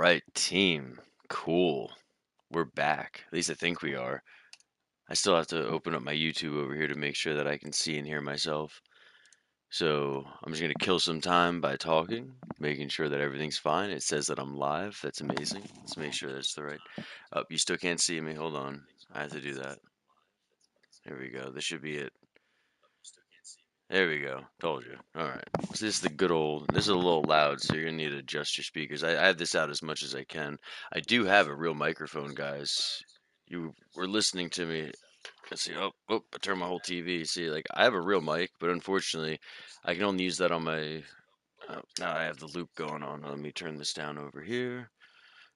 right, team. Cool. We're back. At least I think we are. I still have to open up my YouTube over here to make sure that I can see and hear myself. So I'm just going to kill some time by talking, making sure that everything's fine. It says that I'm live. That's amazing. Let's make sure that's the right. Oh, you still can't see me. Hold on. I have to do that. There we go. This should be it. There we go. Told you. All right. So this is the good old. This is a little loud, so you're gonna need to adjust your speakers. I have this out as much as I can. I do have a real microphone, guys. You were listening to me. Let's see. I turned my whole TV. See, like I have a real mic, but unfortunately, I can only use that on my. Now I have the loop going on. Let me turn this down over here.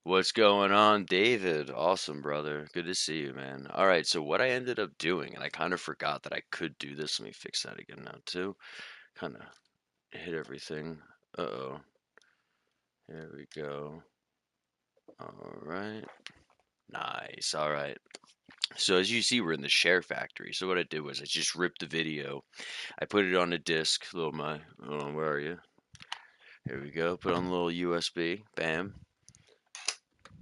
What's going on, David? Awesome, brother. Good to see you, man. All right, so what I ended up doing, and I kind of forgot that I could do this. Let me fix that again now, too. Kind of hit everything. Uh-oh. Here we go. All right. Nice. All right. So as you see, we're in the share factory. So what I did was I just ripped the video. I put it on a disc. Hold on, where are you? Here we go. Put on a little USB. Bam.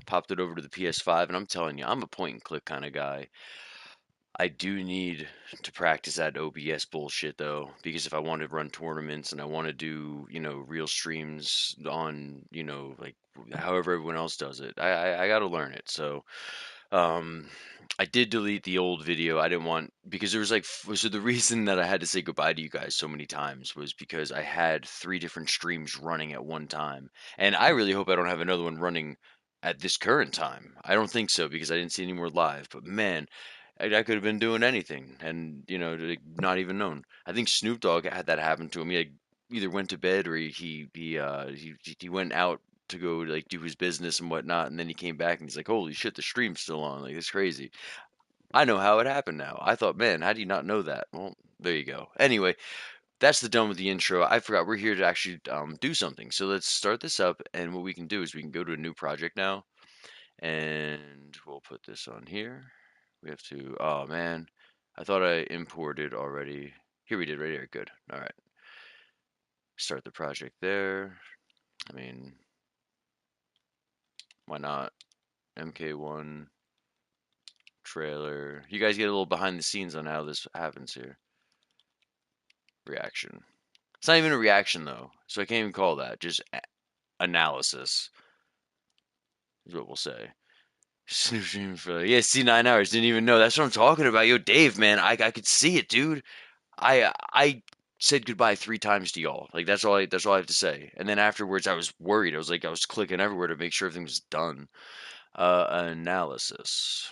Popped it over to the PS5, and I'm telling you, I'm a point and click kind of guy. I do need to practice that OBS bullshit though, because if I want to run tournaments and I want to do, real streams on, like however everyone else does it, I got to learn it. So, I did delete the old video. I didn't want because there was so the reason that I had to say goodbye to you guys so many times was because I had 3 different streams running at one time, and I really hope I don't have another one running at this current time. I don't think so because I didn't see any more live. But man, I could have been doing anything, and like, not even known. I think Snoop Dogg had that happen to him. He either went to bed or he went out to go like do his business and whatnot, and then he came back and he's like, "Holy shit, the stream's still on!" Like it's crazy. I know how it happened now. I thought, man, how do you not know that? Well, there you go. Anyway, that's the done with the intro. I forgot we're here to actually do something. So let's start this up, and what we can do is we can go to a new project now, and we'll put this on here. We have to. Oh man, I thought I imported already. Here we did right here. Good. All right. Start the project there. I mean, why not? MK1 trailer. You guys get a little behind the scenes on how this happens here. Reaction. It's not even a reaction though, so I can't even call that. Just analysis is what we'll say. Snoop stream for see 9 hours. Didn't even know. That's what I'm talking about. Yo, Dave, man, I could see it, dude. I said goodbye 3 times to y'all. Like that's all I have to say. And then afterwards, I was worried. I was clicking everywhere to make sure everything was done. Analysis.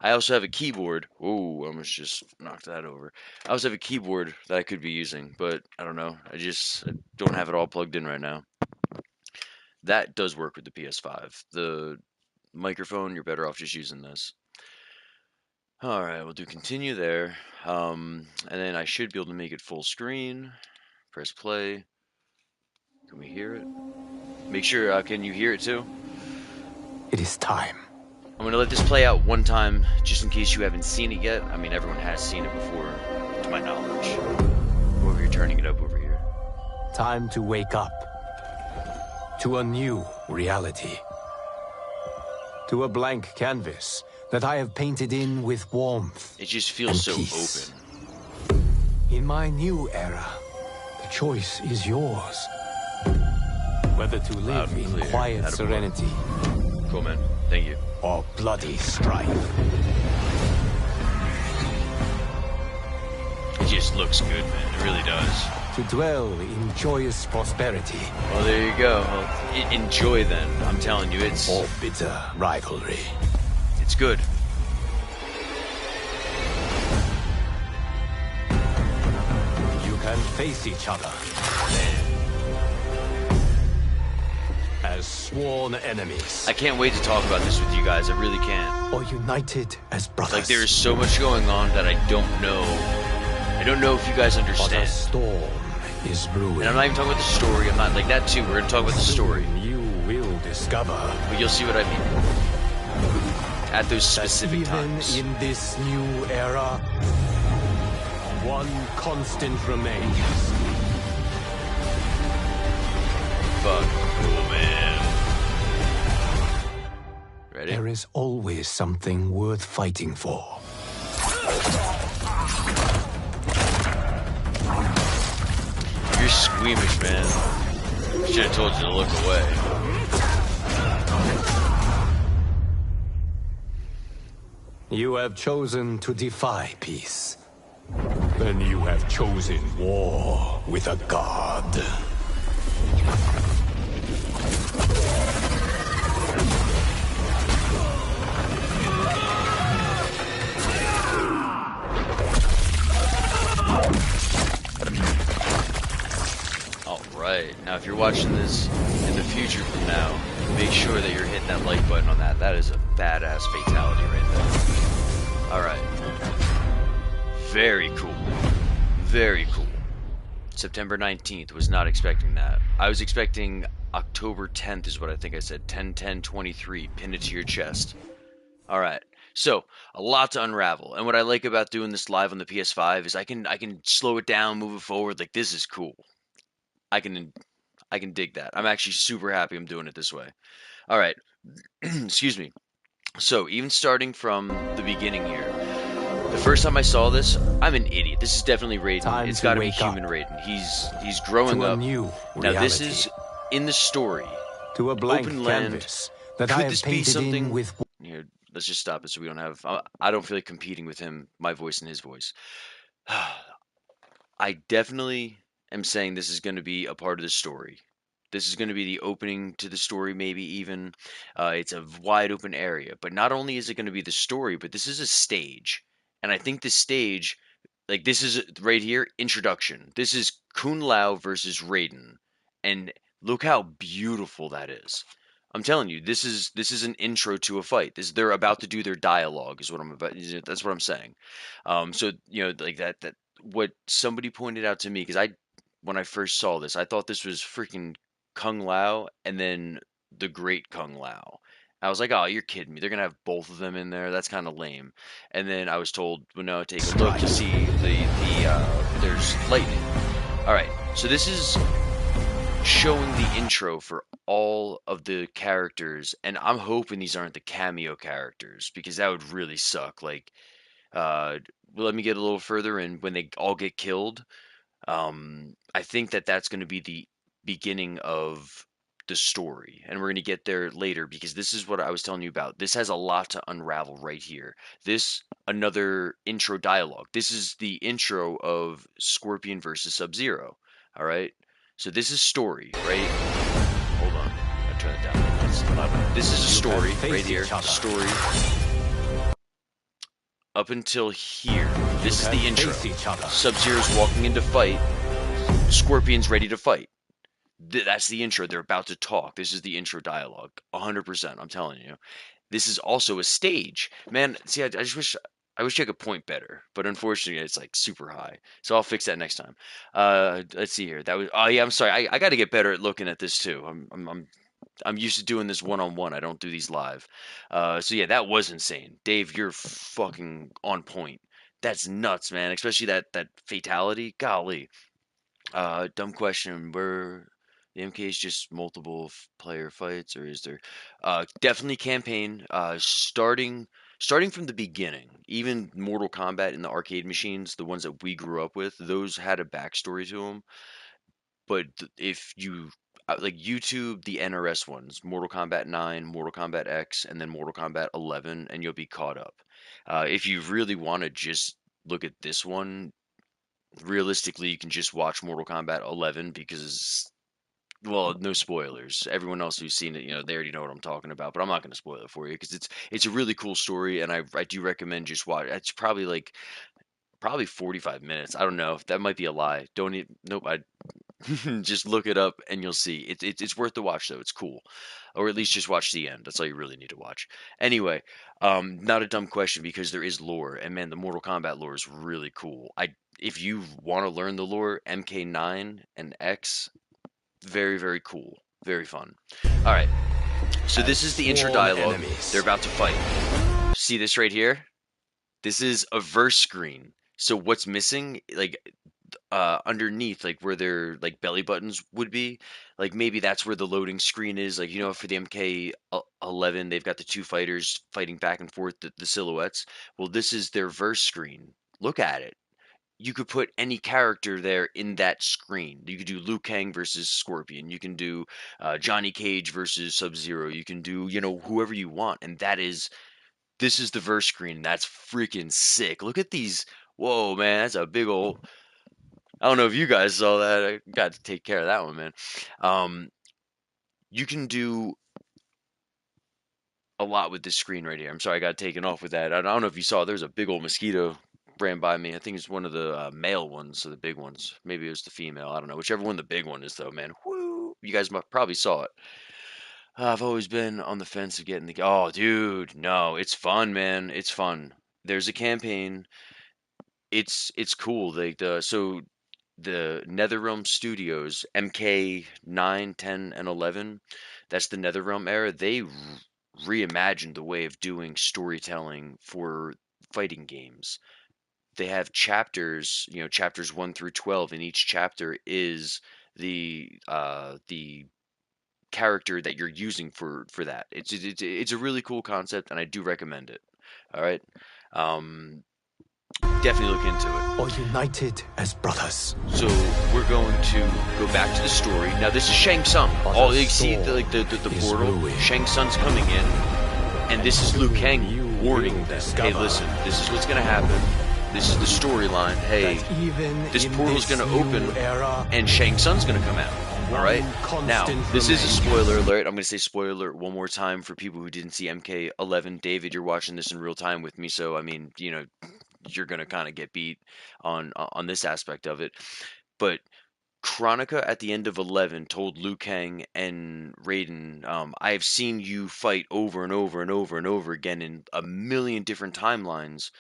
I also have a keyboard. Oh, I almost just knocked that over. I also have a keyboard that I could be using, but I don't know. I don't have it all plugged in right now. That does work with the PS5. The microphone, you're better off just using this. All right, we'll do continue there. And then I should be able to make it full screen. Press play. Can we hear it? Make sure, can you hear it too? It is time. I'm going to let this play out one time, just in case you haven't seen it yet. I mean, everyone has seen it before, to my knowledge. Over here, turning it up over here. Time to wake up. To a new reality. To a blank canvas that I have painted in with warmth. It just feels so peace. open. In my new era, the choice is yours. Whether to live in quiet serenity. Cool, man. Thank you. Or bloody strife. It just looks good, man. It really does. To dwell in joyous prosperity. Well, there you go. Well, enjoy then. I'm telling you, it's... Or bitter rivalry. It's good. You can face each other. As sworn enemies. I can't wait to talk about this with you guys. I really can't. Or united as brothers. Like, there is so much going on that I don't know. I don't know if you guys understand. But a storm is brewing. And I'm not even talking about the story. I'm not like that too. We're going to talk about the story. You will discover. But you'll see what I mean. At those specific times. In this new era, one constant remains. Fuck. is always something worth fighting for. You're squeamish, man. Should have told you to look away. You have chosen to defy peace. Then you have chosen war with a god. Alright, now if you're watching this in the future from now, make sure that you're hitting that like button on that. That is a badass fatality right there. Alright. Very cool. Very cool. September 19th, was not expecting that. I was expecting October 10th is what I think I said. 10/10/23, pin it to your chest. Alright. So, a lot to unravel. And what I like about doing this live on the PS5 is I can slow it down, move it forward. Like, this is cool. I can dig that. I'm actually super happy I'm doing it this way. All right. Excuse me. So, even starting from the beginning here, the first time I saw this, I'm an idiot. This is definitely Raiden. It's got to be human Raiden. He's growing up. Now, this is in the story. To a blank Open land. canvas that Could I have this be painted something in with... Here, let's just stop it so we don't have I don't feel like competing with him, my voice and his voice. I definitely am saying this is going to be a part of the story. This is going to be the opening to the story, maybe even. It's a wide open area. But not only is it going to be the story, but this is a stage. And I think the stage, like this is right here, introduction. This is Kun Lao versus Raiden. And look how beautiful that is. I'm telling you, this is an intro to a fight. They're about to do their dialogue, is what I'm about. That's what I'm saying. So like that what somebody pointed out to me, because when I first saw this, I thought this was freaking Kung Lao and then the Great Kung Lao. I was like, oh, you're kidding me. They're gonna have both of them in there. That's kind of lame. And then I was told, well, no, take a look. You see there's lightning. All right, so this is showing the intro for all of the characters, and I'm hoping these aren't the cameo characters because that would really suck. Like, let me get a little further, and when they all get killed, I think that's going to be the beginning of the story, and we're going to get there later because this is what I was telling you about. This has a lot to unravel right here. This another intro dialogue. This is the intro of Scorpion versus Sub-Zero. All right. So this is story, right? Hold on, I turn it down. This is a story right here. Story up until here. This is the intro. Sub-Zero's walking into fight. Scorpion's ready to fight. That's the intro. They're about to talk. This is the intro dialogue. 100%. I'm telling you. This is also a stage. Man, see, I just wish I could point better, but unfortunately it's like super high. So I'll fix that next time. Let's see here. That was oh yeah, I'm sorry. I got to get better at looking at this too. I'm used to doing this one-on-one. I don't do these live. So yeah, that was insane. Dave, you're fucking on point. That's nuts, man. Especially that fatality. Golly. Dumb question. Were the MKs just multiple player fights, or is there definitely campaign? Starting from the beginning, even Mortal Kombat in the arcade machines, the ones that we grew up with, those had a backstory to them. But if you like YouTube, the NRS ones, Mortal Kombat 9, Mortal Kombat X, and then Mortal Kombat 11, and you'll be caught up. If you really want to just look at this one, realistically, you can just watch Mortal Kombat 11 because, well, no spoilers. Everyone else who's seen it, they already know what I'm talking about. But I'm not going to spoil it for you because it's a really cool story, and I do recommend just watch. It's probably 45 minutes. I don't know. That might be a lie. Don't even, nope. I just look it up and you'll see. It's worth the watch though. It's cool, or at least just watch the end. That's all you really need to watch. Anyway, not a dumb question because there is lore, and man, the Mortal Kombat lore is really cool. If you want to learn the lore, MK9 and X, very very cool, very fun. All right, so this is the intro dialogue. They're about to fight. See this right here? This is a verse screen. So what's missing? Like underneath, like where their like belly buttons would be, like maybe that's where the loading screen is. Like for the MK11, they've got the two fighters fighting back and forth, the silhouettes. Well, this is their verse screen. Look at it. You could put any character there in that screen. You could do Liu Kang versus Scorpion. You can do Johnny Cage versus Sub Zero. You can do whoever you want, and this is the verse screen. That's freaking sick. Look at these. Whoa, man, that's a big old. I don't know if you guys saw that. I got to take care of that one, man. Um, you can do a lot with this screen right here. I'm sorry I got taken off with that. I don't know if you saw. There's a big old mosquito ran by me. I think it's one of the male ones, so the big ones. Maybe it was the female. I don't know. Whichever one the big one is, though, man. Whoo! You guys probably saw it. I've always been on the fence of getting the. Oh, dude, no, it's fun, man. It's fun. There's a campaign. It's cool. The NetherRealm Studios, MK 9, 10, and 11, that's the NetherRealm era. They reimagined the way of doing storytelling for fighting games. They have chapters, chapters 1 through 12, and each chapter is the character that you're using for that. It's a really cool concept, and I do recommend it. All right. Um, Definitely look into it. Or united as brothers. So we're going to go back to the story. Now this is Shang Tsung. Oh, you see the portal. Shang Tsung's coming in, and this is Liu Kang warning them. Hey, listen, this is what's gonna happen. This is the storyline. Hey, this portal's gonna open, and Shang Tsung's gonna come out. All right. Now this is a spoiler alert. I'm gonna say spoiler alert one more time for people who didn't see MK11. David, you're watching this in real time with me, so I mean, you're gonna kind of get beat on this aspect of it. But Kronika at the end of 11 told Liu Kang and Raiden, I have seen you fight over and over and over and over again in a million different timelines,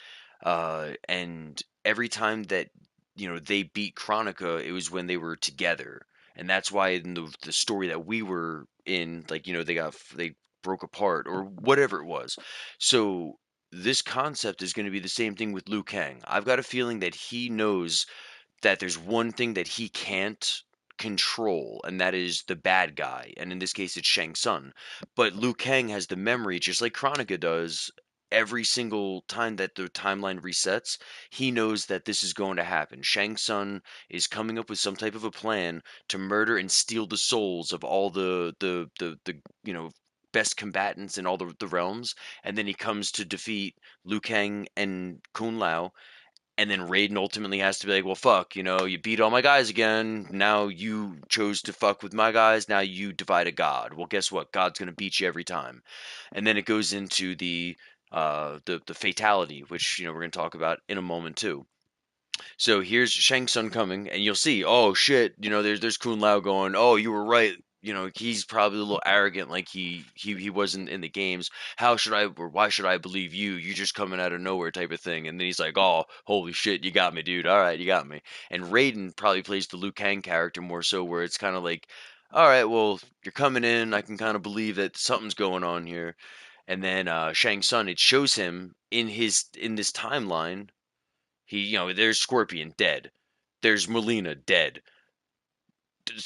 and every time that they beat Kronika, it was when they were together, and that's why in the story that we were in, like they broke apart or whatever it was. So this concept is going to be the same thing with Liu Kang. I've got a feeling that he knows that there's one thing that he can't control, and that is the bad guy. And in this case, it's Shang Tsung. But Liu Kang has the memory, just like Kronika does. Every single time that the timeline resets, he knows that this is going to happen. Shang Tsung is coming up with some type of a plan to murder and steal the souls of all the best combatants in all the realms, and then he comes to defeat Liu Kang and Kun Lao, and then Raiden ultimately has to be like, well, fuck, you beat all my guys again. Now you chose to fuck with my guys. Now you divide a god. Well, guess what? God's gonna beat you every time. And then it goes into the fatality, which we're gonna talk about in a moment too. So here's Shang Tsung coming, and you'll see, oh shit, there's Kun Lao going, oh, you were right. He's probably a little arrogant, like he wasn't in the games. How should I, or why should I believe you? You just coming out of nowhere type of thing. And then he's like, oh, holy shit, you got me, dude. All right, you got me. And Raiden probably plays the Liu Kang character more so, where it's kind of like, all right, well, you're coming in. I can kind of believe that something's going on here. And then Shang Tsung, it shows him in this timeline. There's Scorpion dead. There's Melina dead.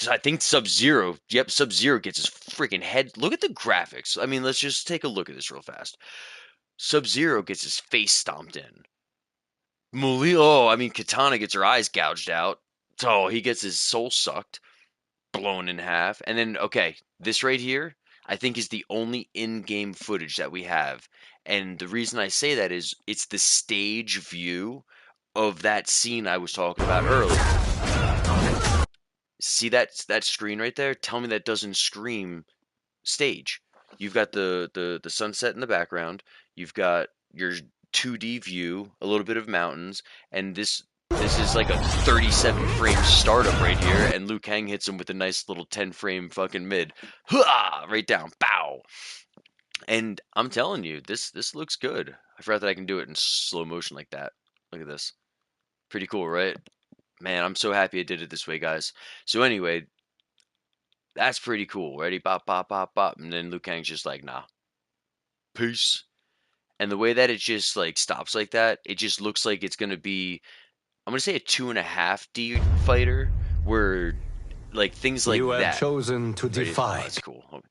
I think Sub Zero. Yep, Sub Zero gets his freaking head. Look at the graphics. I mean, let's just take a look at this real fast. Sub Zero gets his face stomped in. Melina. Oh, I mean, Katana gets her eyes gouged out. Oh, he gets his soul sucked, blown in half. And then, okay, this right here, I think is the only in-game footage that we have. And the reason I say that is it's the stage view of that scene I was talking about earlier. See that screen right there? Tell me that doesn't scream stage. You've got the sunset in the background. You've got your 2D view, a little bit of mountains, and this is like a 37 frame startup right here, and Liu Kang hits him with a nice little 10 frame fucking mid. Hua! Right down. Bow. And I'm telling you, this looks good. I forgot that I can do it in slow motion like that. Look at this. Pretty cool, right? Man, I'm so happy I did it this way, guys. So anyway, that's pretty cool. Ready? Pop, pop, pop, pop. And then Liu Kang's just like, nah, peace. And the way that it just like stops like that, it just looks like it's gonna be I'm gonna say a 2.5D fighter, where like things like You have that. chosen to Ready? Oh, defy that's cool.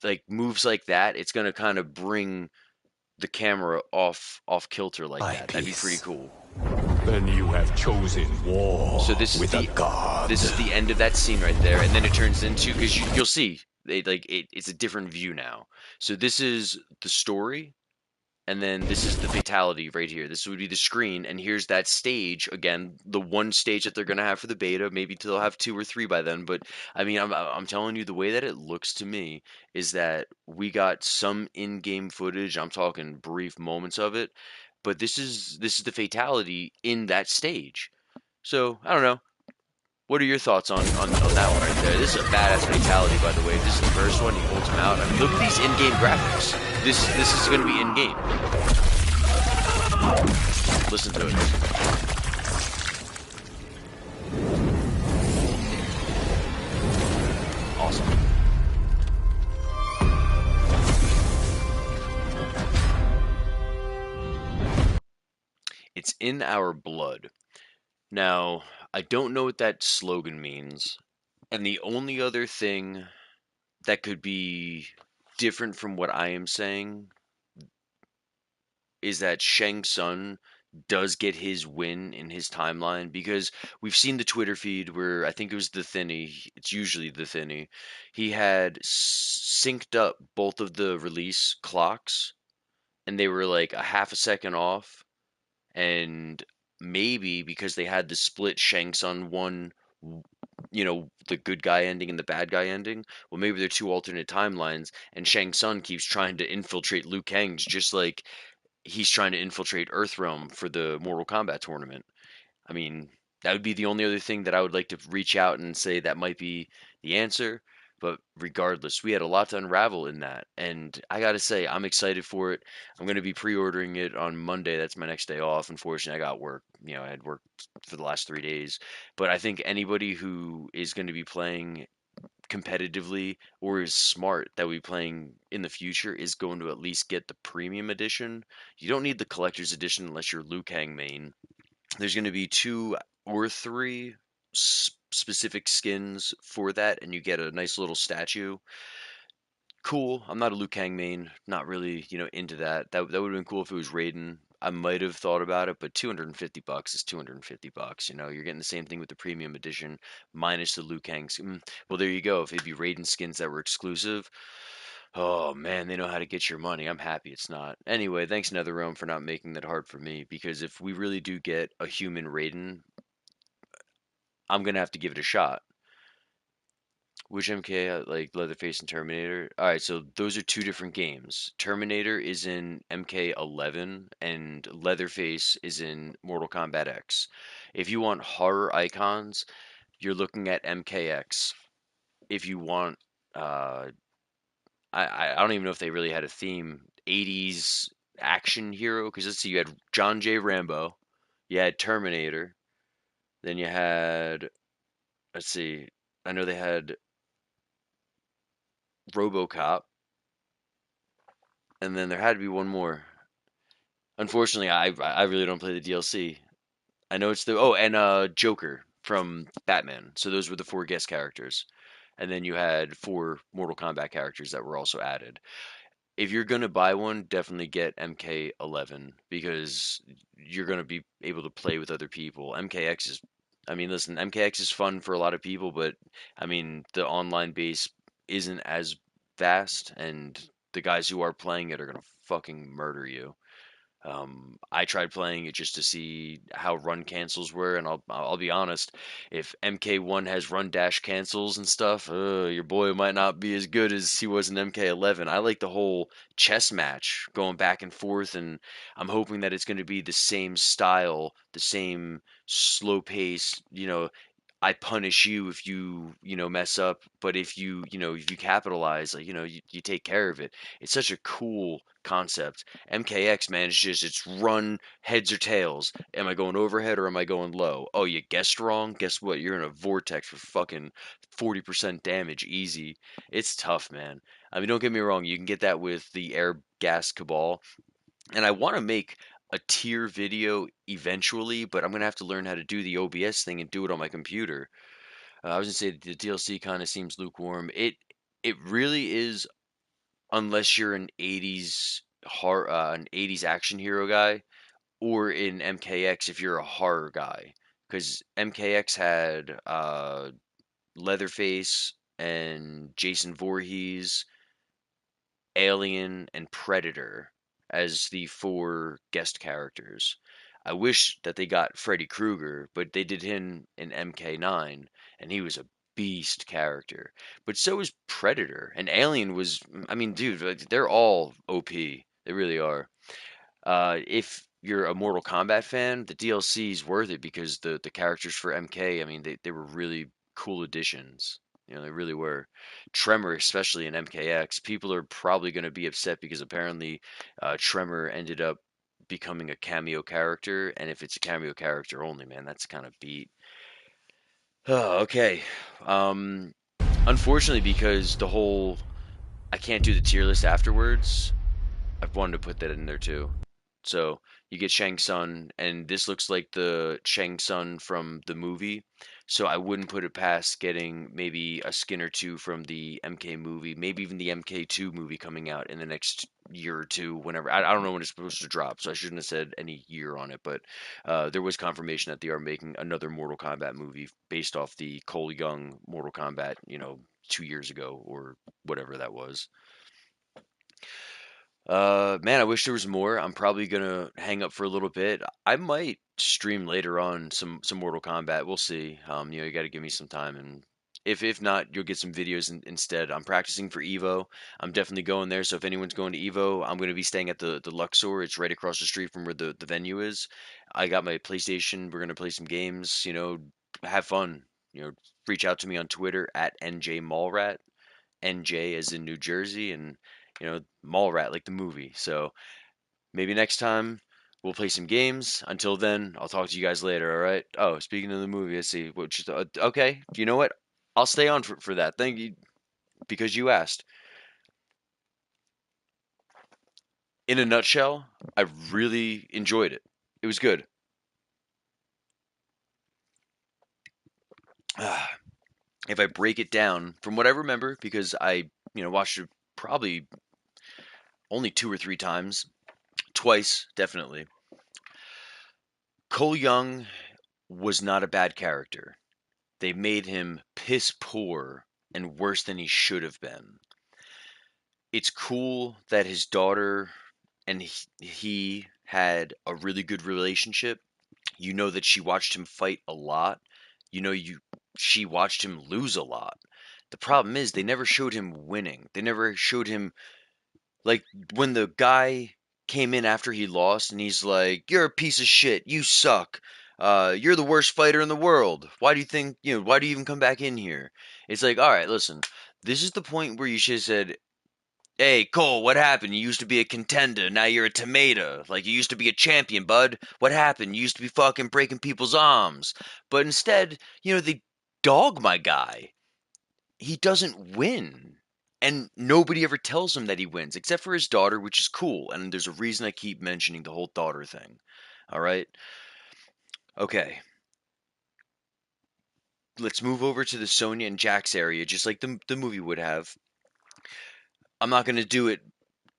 Like moves like that, it's gonna kind of bring the camera off kilter like my that. That'd be pretty peace. cool. Then you have chosen So war this is with a the god. this is the end of that scene right there, and then it turns into, because you'll see it's a different view now. So this is the story, and then this is the fatality right here. This would be the screen, and here's that stage again, the one stage that they're gonna have for the beta. Maybe they'll have two or three by then, but I mean, I'm telling you, the way that it looks to me is that we got some in-game footage. I'm talking brief moments of it, but this is the fatality in that stage. So I don't know. What are your thoughts on that one right there? This is a badass fatality, by the way. If this is the first one, he holds him out. I mean, look at these in-game graphics. This is going to be in-game. Listen to it. Awesome. It's in our blood. Now, I don't know what that slogan means, and the only other thing that could be different from what I am saying is that Shang Tsung does get his win in his timeline, because we've seen the Twitter feed where I think it was the Thinny, it's usually the Thinny, he had synced up both of the release clocks, and they were like a half a second off, and maybe because they had the split, Shang Tsung won, the good guy ending and the bad guy ending. Well, maybe they're two alternate timelines, and Shang Tsung keeps trying to infiltrate Liu Kang's, just like he's trying to infiltrate Earthrealm for the Mortal Kombat tournament. I mean, that would be the only other thing that I would like to reach out and say that might be the answer. But regardless, we had a lot to unravel in that. And I got to say, I'm excited for it. I'm going to be pre ordering it on Monday. That's my next day off. Unfortunately, I got work. I had work for the last 3 days. But I think anybody who is going to be playing competitively or is smart that we playing in the future is going to at least get the premium edition. You don't need the collector's edition unless you're Liu Kang main. There's going to be two or three specific skins for that, and you get a nice little statue. Cool. I'm not a Liu Kang main, not really, into that. That would have been cool if it was Raiden. I might have thought about it, but $250 is $250. You're getting the same thing with the premium edition minus the Liu Kang skin. Well, there you go. If it'd be Raiden skins that were exclusive, oh man, they know how to get your money. I'm happy it's not. Anyway, thanks NetherRealm for not making that hard for me, because if we really do get a human Raiden, I'm gonna have to give it a shot. Which MK, like Leatherface and Terminator? All right, so those are two different games. Terminator is in MK11 and Leatherface is in Mortal Kombat X. If you want horror icons, you're looking at MKX. If you want, uh, I don't even know if they really had a theme, 80s action hero, because let's see, you had John J. Rambo, you had Terminator, then you had, let's see, I know they had RoboCop, and then there had to be one more. Unfortunately, I really don't play the DLC. I know it's the and Joker from Batman. So those were the four guest characters, and then you had four Mortal Kombat characters that were also added. If you're gonna buy one, definitely get MK11, because you're gonna be able to play with other people. MKX is, I mean, listen, MKX is fun for a lot of people, but I mean, the online base isn't as vast, and the guys who are playing it are gonna fucking murder you. I tried playing it just to see how run cancels were, and I'll be honest, if MK1 has run dash cancels and stuff, your boy might not be as good as he was in MK11. I like the whole chess match going back and forth, and I'm hoping that it's going to be the same style, the same slow pace. I punish you if you mess up, but if you capitalize, like, you take care of it. It's such a cool concept. MKX, man, it's run heads or tails. Am I going overhead or am I going low? Oh, you guessed wrong? Guess what? You're in a vortex for fucking 40% damage easy. It's tough, man. I mean, don't get me wrong, you can get that with the air gas cabal, and I want to make a tier video eventually, but I'm gonna have to learn how to do the OBS thing and do it on my computer. I was gonna say the DLC kind of seems lukewarm. It really is, unless you're an 80s action hero guy, or in MKX if you're a horror guy, because MKX had Leatherface and Jason Voorhees, Alien, and Predator as the four guest characters. I wish that they got Freddy Krueger, but they did him in MK9, and he was a beast character. But so is Predator, and Alien was. I mean, dude, like, they're all OP. They really are. If you're a Mortal Kombat fan, the DLC is worth it because the characters for MK, I mean, they were really cool additions. You know, they really were. Tremor, especially in MKX, people are probably going to be upset because apparently Tremor ended up becoming a cameo character, and if it's a cameo character only, man, that's kind of beat. Oh, okay. Um, Unfortunately, because the whole I can't do the tier list afterwards, I've wanted to put that in there too. So you get Shang Tsung, and this looks like the Shang Tsung from the movie. So I wouldn't put it past getting maybe a skin or two from the MK movie, maybe even the MK2 movie coming out in the next year or two, whenever. I don't know when it's supposed to drop, so I shouldn't have said any year on it. But there was confirmation that they are making another Mortal Kombat movie based off the Cole Young Mortal Kombat, 2 years ago or whatever that was. Man, I wish there was more. I'm probably gonna hang up for a little bit. I might stream later on some Mortal Kombat. We'll see. You got to give me some time, and if not, you'll get some videos instead. I'm practicing for Evo. I'm definitely going there. So if anyone's going to Evo, I'm gonna be staying at the Luxor. It's right across the street from where the venue is. I got my PlayStation. We're gonna play some games. Have fun. Reach out to me on Twitter at NJ NJ as in New Jersey, and Mallrat like the movie. So maybe next time we'll play some games. Until then, I'll talk to you guys later. All right. Oh, speaking of the movie, let's see. Okay. You know what? I'll stay on for that. Thank you because you asked. In a nutshell, I really enjoyed it. It was good. If I break it down from what I remember, because I watched it probably only two or three times, twice definitely. Cole Young was not a bad character. They made him piss poor and worse than he should have been. It's cool that his daughter and he had a really good relationship. You know that she watched him fight a lot. She watched him lose a lot. The problem is they never showed him winning. They never showed him, like, when the guy came in after he lost and he's like, "You're a piece of shit. You suck. You're the worst fighter in the world. Why do you think, why do you even come back in here?" It's like, all right, listen, this is the point where you should have said, "Hey, Cole, what happened? You used to be a contender. Now you're a tomato. Like, you used to be a champion, bud. What happened? You used to be fucking breaking people's arms." But instead, they dog my guy. He doesn't win. And nobody ever tells him that he wins, except for his daughter, which is cool. And there's a reason I keep mentioning the whole daughter thing. All right? Okay. Let's move over to the Sonya and Jax area, just like the movie would have. I'm not going to do it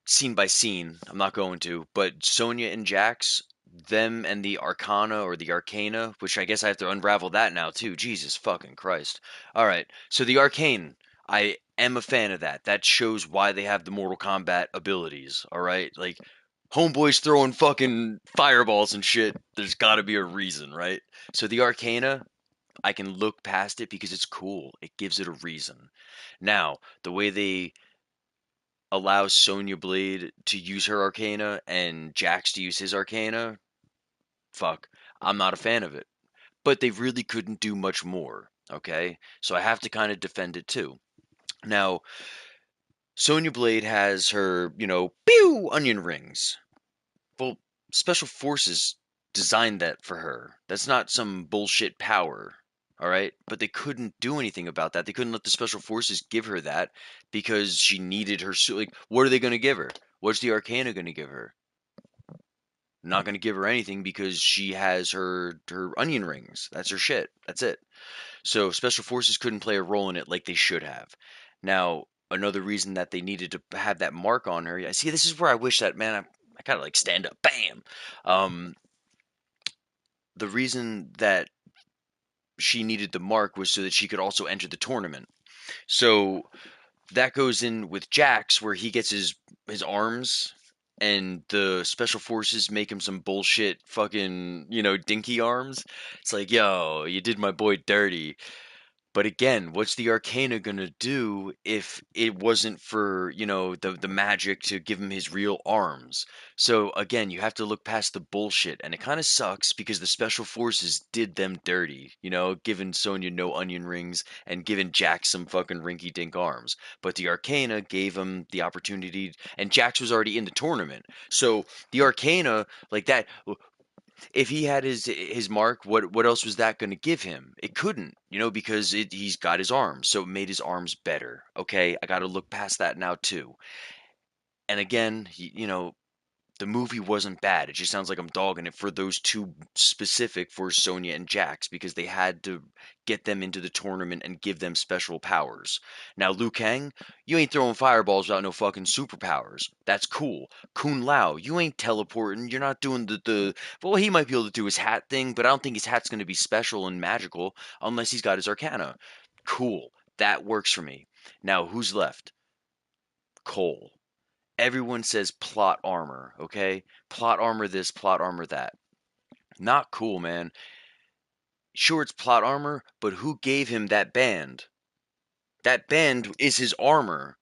scene by scene. I'm not going to. But Sonya and Jax, them and the Arcana or the Arcana, which I guess I have to unravel that now too. Jesus fucking Christ. All right. So the Arcane, I am a fan of that. That shows why they have the Mortal Kombat abilities. All right. Like, homeboys throwing fucking fireballs and shit. There's got to be a reason, right? So the Arcana, I can look past it because it's cool. It gives it a reason. Now, the way they allows Sonya Blade to use her Arcana and Jax to use his Arcana, fuck, I'm not a fan of it. But they really couldn't do much more, okay? So I have to kind of defend it too. Now, Sonya Blade has her, pew onion rings. Well, Special Forces designed that for her. That's not some bullshit power. All right, but they couldn't do anything about that. They couldn't let the special forces give her that because she needed her suit. Like, what are they going to give her? What's the Arcana going to give her? Not going to give her anything because she has her onion rings. That's her shit. That's it. So special forces couldn't play a role in it like they should have. Now, another reason that they needed to have that mark on her. I see. This is where I wish that man. I gotta like stand up. Bam. Um, the reason that she needed the mark was so that she could also enter the tournament. So that goes in with Jax, where he gets his arms, and the special forces make him some bullshit fucking dinky arms. It's like, yo, you did my boy dirty. But again, what's the Arcana gonna do if it wasn't for, the magic to give him his real arms? So again, you have to look past the bullshit, and it kind of sucks because the special forces did them dirty, giving Sonya no onion rings and giving Jax some fucking rinky dink arms. But the Arcana gave him the opportunity, and Jax was already in the tournament. So the Arcana, like that, if he had his mark, what else was that going to give him? It couldn't, because he's got his arms, so it made his arms better. Okay, I got to look past that now too. And again, the movie wasn't bad. It just sounds like I'm dogging it for those two specific, for Sonya and Jax, because they had to get them into the tournament and give them special powers. Now, Liu Kang, you ain't throwing fireballs without no fucking superpowers. That's cool. Kun Lao, you ain't teleporting. You're not doing well, he might be able to do his hat thing, but I don't think his hat's going to be special and magical unless he's got his Arcana. Cool. That works for me. Now, who's left? Cole. Everyone says plot armor, okay? Plot armor this, plot armor that. Not cool, man. Sure, it's plot armor, but who gave him that band? That band is his armor.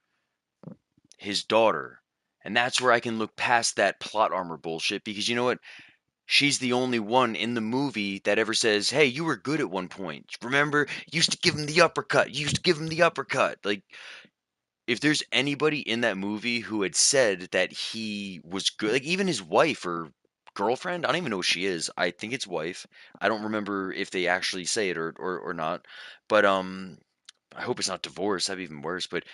His daughter. And that's where I can look past that plot armor bullshit, because you know what? She's the only one in the movie that ever says, hey, you were good at one point. Remember? You used to give him the uppercut. You used to give him the uppercut. Like, if there's anybody in that movie who had said that he was good, like even his wife or girlfriend, I don't even know who she is. I think it's wife. I don't remember if they actually say it or not. But I hope it's not divorce. That'd be even worse. But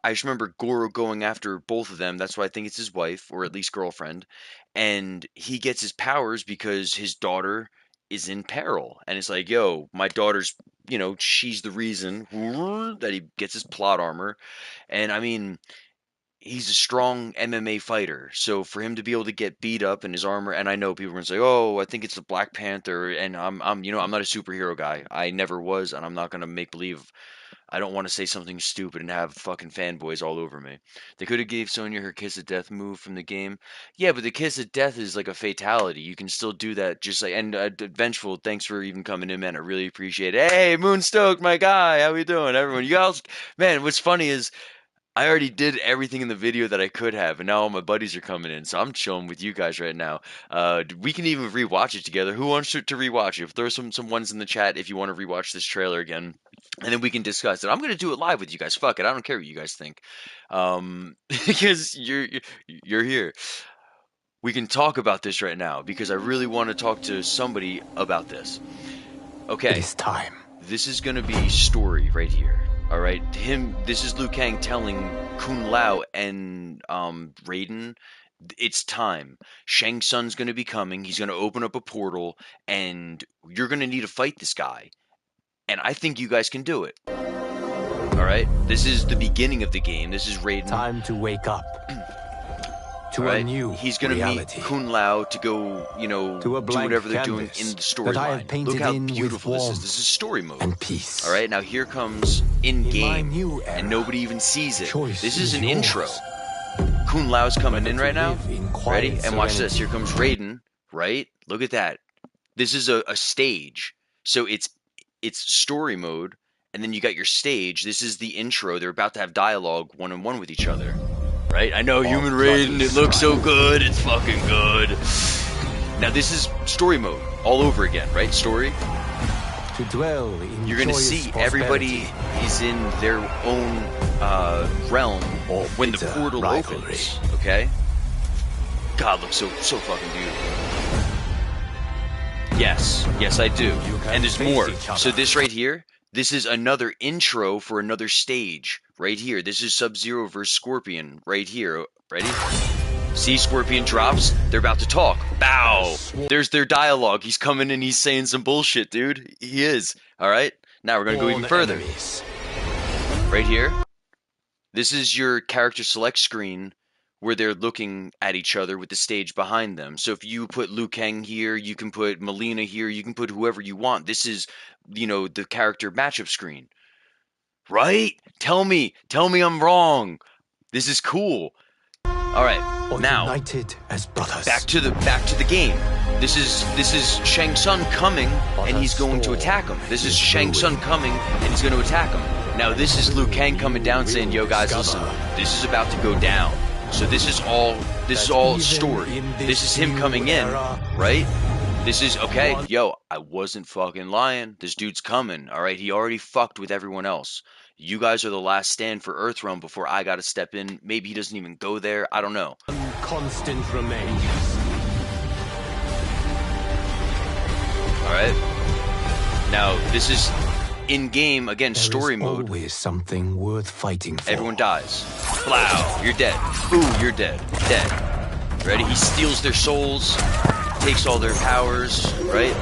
I just remember Goro going after both of them. That's why I think it's his wife or at least girlfriend. And he gets his powers because his daughter is in peril. And it's like, yo, my daughter's, she's the reason that he gets his plot armor. And I mean, he's a strong MMA fighter. So for him to be able to get beat up in his armor, and I know people are gonna say, "Oh, I think it's the Black Panther," and I'm not a superhero guy. I never was, and I'm not gonna make believe. I don't want to say something stupid and have fucking fanboys all over me. They could have gave Sonya her kiss of death move from the game. Yeah, but the kiss of death is like a fatality. You can still do that just like, and Vengeful, thanks for even coming in, man. I really appreciate it. Hey, Moonstoked, my guy, how we doing? Everyone, you guys, man, what's funny is I already did everything in the video that I could have, and now all my buddies are coming in, so I'm chilling with you guys right now. We can even rewatch it together. Who wants to rewatch it? Throw some ones in the chat if you want to rewatch this trailer again, and then we can discuss it. I'm gonna do it live with you guys. Fuck it, I don't care what you guys think, because you're here. We can talk about this right now because I really want to talk to somebody about this. It Okay, is time. this is gonna be story right here. All right, this is Liu Kang telling Kun Lao and Raiden, it's time. Shang Tsung's gonna be coming. He's gonna open up a portal, and you're gonna need to fight this guy. And I think you guys can do it. All right, this is the beginning of the game. This is Raiden. Time to wake up. To All a right, new he's gonna reality. meet Kun Lao to go, To a do blank whatever they're doing canvas in the that I have storyline. painted Look how in with beautiful this is. warmth This is story mode. and peace. All right, now here comes in In my game, new era, and nobody even sees it. choice This is is an yours. intro. Kun Lao's coming Whether in to right now. live in Ready? quiet And watch this. serenity. Here comes Raiden. Right? Look at that. This is a stage. So it's story mode, and then you got your stage. This is the intro. They're about to have dialogue one-on-one with each other. Right? I know, Human Raiden, it looks so good. It's fucking good. Now this is story mode all over again, right? Story. To dwell in You're gonna joyous see everybody prosperity is in their own realm or when the bitter portal rivalry. opens. Okay? God, looks so fucking beautiful. Yes, I do. And there's face more. each other. So this right here, this is another intro for another stage right here. This is Sub-Zero versus Scorpion right here. Ready? See, Scorpion drops. They're about to talk. Bow. There's their dialogue. He's coming and he's saying some bullshit, dude. He is. All right. Now we're gonna go even further. Enemies. Right here. This is your character select screen where they're looking at each other with the stage behind them. So if you put Liu Kang here, you can put Melina here, you can put whoever you want. This is, the character matchup screen. Right? Tell me I'm wrong. This is cool. All right. Now, United as brothers. back to the game. This is Shang Tsung coming and he's going to attack him. This is Shang Tsung coming and he's going to attack him. Now this is Liu Kang coming down saying, "Yo guys, listen. This is about to go down." So this is all story. This is him coming in, right? This is okay. Yo, I wasn't fucking lying. This dude's coming. All right, he already fucked with everyone else. You guys are the last stand for Earthrealm before I got to step in. Maybe he doesn't even go there. I don't know. Constant remains. All right. Now this is in game again, story mode. Always something worth fighting for. Everyone dies. Blow. You're dead. Ooh, you're dead. Dead. Ready? He steals their souls, takes all their powers. Right?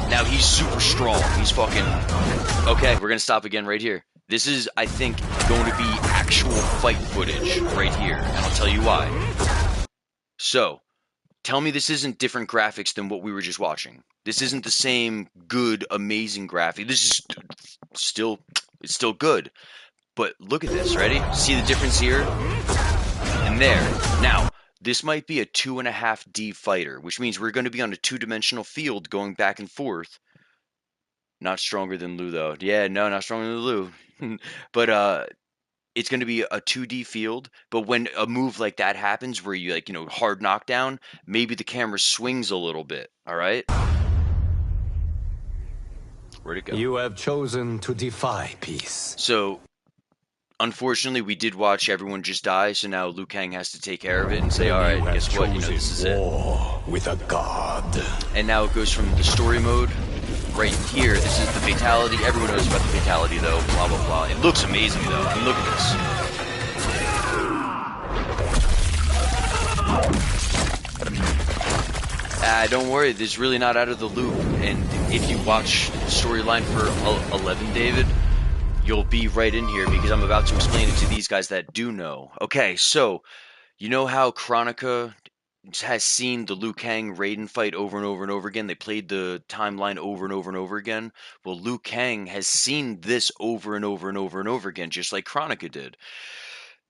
Now he's super strong. He's fucking. Okay, we're gonna stop again right here. This is, I think, going to be actual fight footage right here, and I'll tell you why. So, tell me this isn't different graphics than what we were just watching. This isn't the same good, amazing graphic. This is it's still good. But look at this, ready? See the difference here? And there. Now, this might be a 2.5D fighter, which means we're going to be on a two-dimensional field going back and forth. Not stronger than Liu, though. Yeah, no, not stronger than Liu. But it's going to be a 2D field. But when a move like that happens, where you hard knockdown, maybe the camera swings a little bit. All right. Where'd it go? You have chosen to defy peace. So, unfortunately, we did watch everyone just die. So now Liu Kang has to take care of it and say, "All right, guess what? This is it." War with a god. And now it goes from the story mode. Right here, this is the fatality. Everyone knows about the fatality, though. Blah, blah, blah. It looks amazing, though. I mean, look at this. Don't worry. This is really not out of the loop. And if you watch the storyline for 11, David, you'll be right in here because I'm about to explain it to these guys that do know. Okay, so you know how Chronica has seen the Liu Kang Raiden fight over and over and over again. They played the timeline over and over and over again. Well, Liu Kang has seen this over and over and over and over again, just like Chronica did.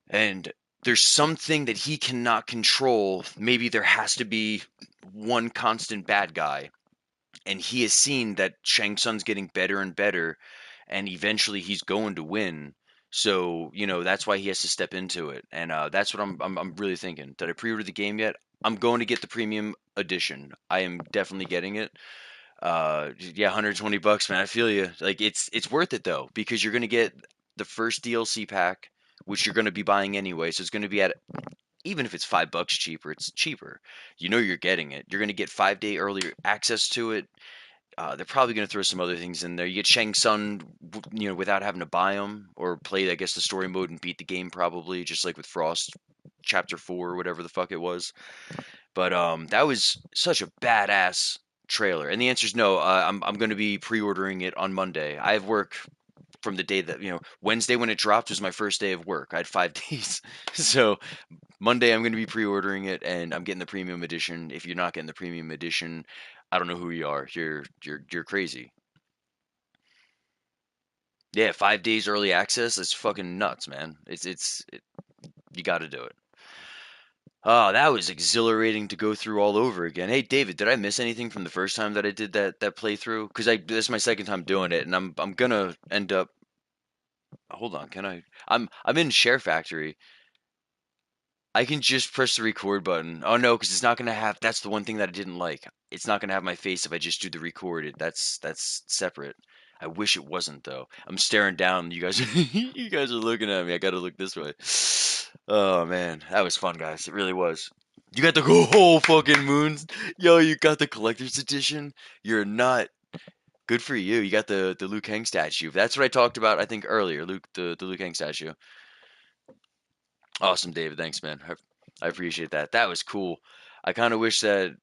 And there's something that he cannot control. Maybe there has to be one constant bad guy. And he has seen that Shang Tsung's getting better and better, and eventually he's going to win. So, that's why he has to step into it. And that's what I'm really thinking. Did I pre-order the game yet? I'm going to get the premium edition. I am definitely getting it. Yeah, $120, man. I feel you. Like it's worth it though, because you're going to get the first DLC pack, which you're going to be buying anyway. So it's going to be at, even if it's $5 cheaper, it's cheaper. You're getting it. You're going to get 5-day early access to it. They're probably going to throw some other things in there. You get Shang Tsung, without having to buy them or play, I guess, the story mode and beat the game probably, just like with Frost Chapter 4 or whatever the fuck it was. But that was such a badass trailer. And the answer is no. I'm going to be pre-ordering it on Monday. I have work from the day that, Wednesday when it dropped was my first day of work. I had 5 days. So Monday I'm going to be pre-ordering it, and I'm getting the premium edition. If you're not getting the premium edition, I don't know who you are. You're crazy. Yeah, 5 days early access. That's fucking nuts, man. You got to do it. Oh, that was exhilarating to go through all over again. Hey, David, did I miss anything from the first time that I did that playthrough? Because this is my second time doing it, and I'm gonna end up. Hold on, can I? I'm in Share Factory. I can just press the record button. Oh no, because it's not gonna have. That's the one thing that I didn't like. It's not gonna have my face if I just do the recorded. That's separate. I wish it wasn't though. I'm staring down. You guys, you guys are looking at me. I gotta look this way. Oh man, that was fun, guys. It really was. You got the whole fucking moons. Yo, you got the collector's edition. You're not. Good for you. You got the Liu Kang statue. That's what I talked about, I think, earlier. The Liu Kang statue. Awesome, David. Thanks, man. I appreciate that. That was cool. I kind of wish that,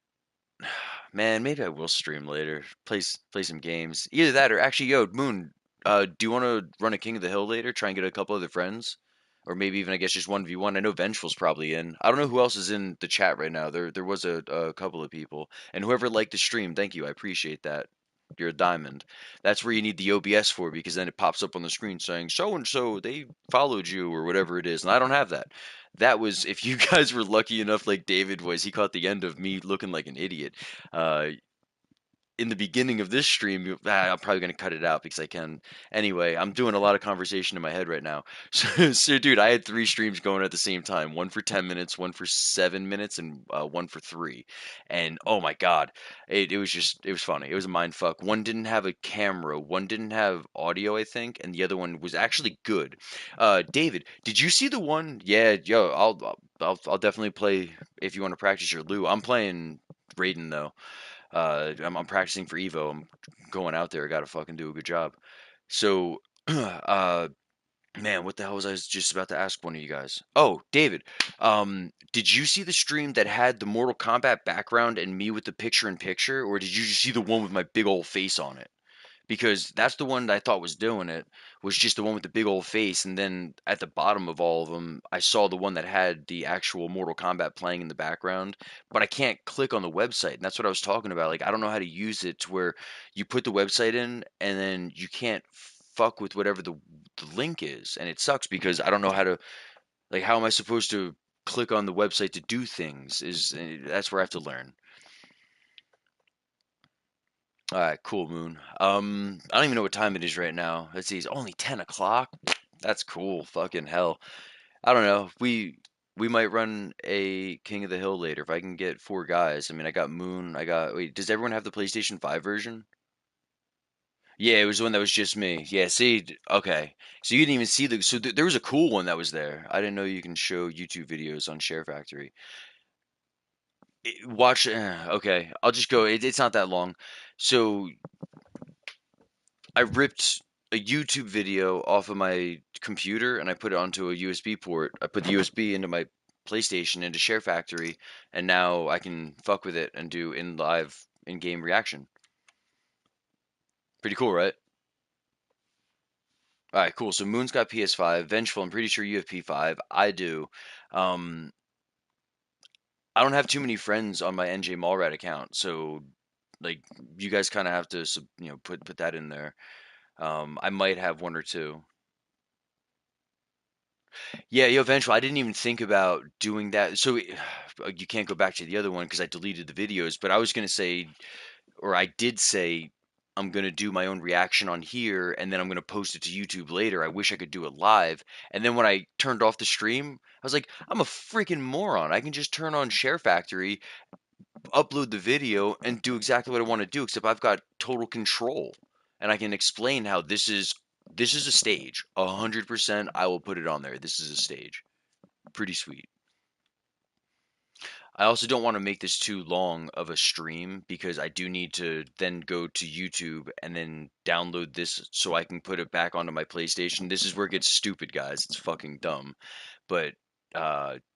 man, maybe I will stream later. Play some games. Either that or actually, yo, Moon, do you want to run a King of the Hill later? Try and get a couple other friends, or maybe even I guess just 1v1. I know Vengeful's probably in. I don't know who else is in the chat right now. There was a couple of people, and whoever liked the stream, thank you. I appreciate that. You're a diamond. That's where you need the OBS for because then it pops up on the screen saying so and so they followed you or whatever it is, and I don't have that. That was if you guys were lucky enough, like David was, he caught the end of me looking like an idiot. Uh, in the beginning of this stream, I'm probably going to cut it out because I can. Anyway, I'm doing a lot of conversation in my head right now. So, dude, I had three streams going at the same time, one for 10 minutes, one for 7 minutes, and one for three. And oh my God, it was just, it was funny. It was a mind fuck. One didn't have a camera, one didn't have audio, I think, and the other one was actually good. David, did you see the one? Yeah, yo, I'll definitely play if you want to practice your Lou. I'm playing Raiden though. I'm practicing for Evo. I'm going out there. I gotta fucking do a good job. So, man, what the hell was I just about to ask one of you guys? Oh, David, did you see the stream that had the Mortal Kombat background and me with the picture in picture, or did you just see the one with my big old face on it? Because that's the one that I thought was doing it, was just the one with the big old face, and then at the bottom of all of them, I saw the one that had the actual Mortal Kombat playing in the background, but I can't click on the website, and that's what I was talking about. Like, I don't know how to use it to where you put the website in, and then you can't fuck with whatever the link is, and it sucks because I don't know how to, like, how am I supposed to click on the website to do things? That's where I have to learn. All right, cool, Moon. I don't even know what time it is right now. Let's see, it's only 10 o'clock. That's cool. Fucking hell. I don't know. We might run a King of the Hill later if I can get four guys. I mean, I got Moon. I got. Wait, does everyone have the PlayStation 5 version? Yeah, it was the one that was just me. Yeah, see, okay. So you didn't even see the. So there was a cool one that was there. I didn't know you can show YouTube videos on Share Factory. Watch. Okay, I'll just go. It's not that long. So I ripped a YouTube video off of my computer and I put it onto a USB port. I put the USB into my PlayStation into Share Factory, and now I can fuck with it and do in live in game reaction. Pretty cool, right? All right, cool. So Moon's got PS5. Vengeful, I'm pretty sure you have P5. I do. Um, I don't have too many friends on my NJ Mallrat account, so like you guys kind of have to put that in there. I might have one or two. Yeah, yo, eventually, I didn't even think about doing that. So you can't go back to the other one because I deleted the videos. But I was gonna say, or I did say, I'm gonna do my own reaction on here, and then I'm gonna post it to YouTube later. I wish I could do it live. And then when I turned off the stream, I was like, I'm a freaking moron. I can just turn on Share Factory, upload the video, and do exactly what I want to do. Except I've got total control, and I can explain how this is a stage. 100%, I will put it on there. This is a stage. Pretty sweet. I also don't want to make this too long of a stream because I do need to then go to YouTube and then download this so I can put it back onto my PlayStation. This is where it gets stupid, guys. It's fucking dumb. But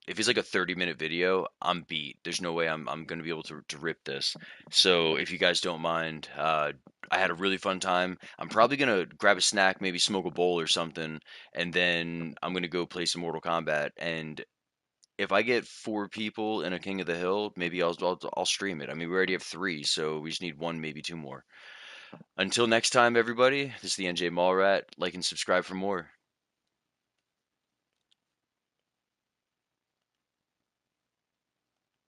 if it's like a 30-minute video, I'm beat. There's no way I'm going to be able to rip this. So if you guys don't mind, I had a really fun time. I'm probably going to grab a snack, maybe smoke a bowl or something, and then I'm going to go play some Mortal Kombat. And if I get four people in a King of the Hill, maybe I'll stream it. I mean, we already have three, so we just need one, maybe two more. Until next time, everybody. This is the NJ Mallrat. Like and subscribe for more.